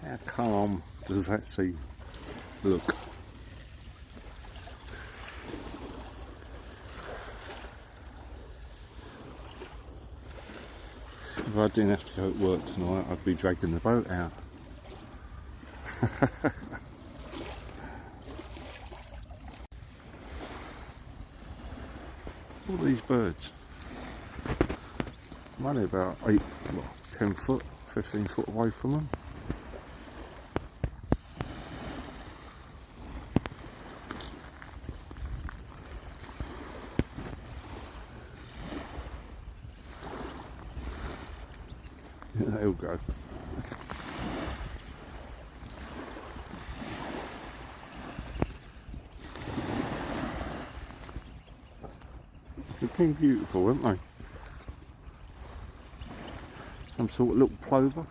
How calm does that sea look? If I didn't have to go to work tonight, I'd be dragging the boat out. All these birds. I'm only about 10 foot, 15 foot away from them. They'll go. They've been beautiful, haven't they? Some sort of little plover.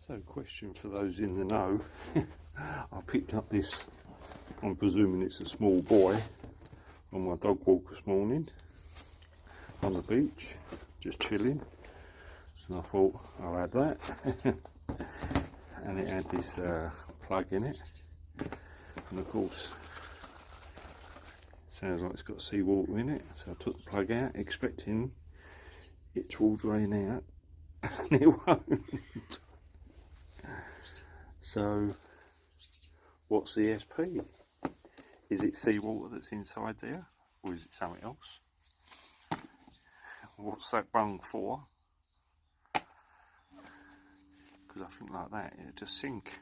So, question for those in the know. I picked up this, I'm presuming it's a small boy, on my dog walk this morning on the beach, just chilling, and I thought I'll add that. And it had this plug in it, and of course sounds like it's got seawater in it, so I took the plug out expecting it to all drain out, and it won't. So what's the SP? Is it seawater that's inside there, or is it something else? What's that bung for? Because I think like that it'd just sink.